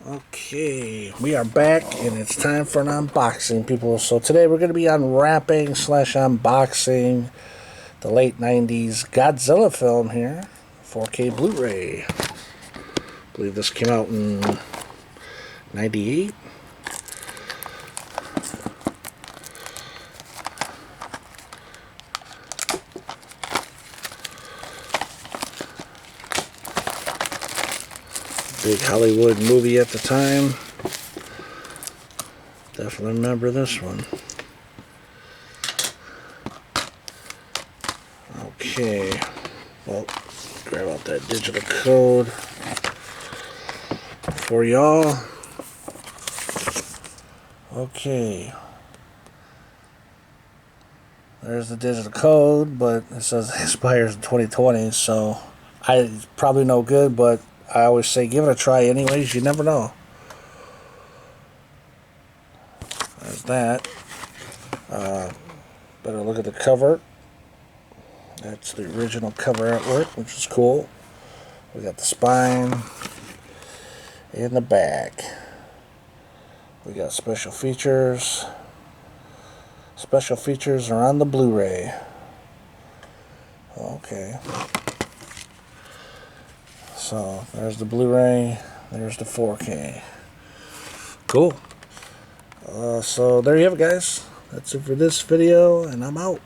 Okay, we are back and it's time for an unboxing, people. So today we're going to be unwrapping slash unboxing the late 90s Godzilla film here, 4K Blu-ray. I believe this came out in 98. Big Hollywood movie at the time. Definitely remember this one. Okay, well, grab out that digital code for y'all. Okay, there's the digital code, but it says it expires in 2020, so it's probably no good, but I always say give it a try anyways, you never know. There's that. Better look at the cover. That's the original cover artwork, which is cool. We got the spine and the back. We got special features. Special features are on the Blu-ray. Okay. So there's the Blu-ray, there's the 4K. Cool. So there you have it, guys. That's it for this video, and I'm out.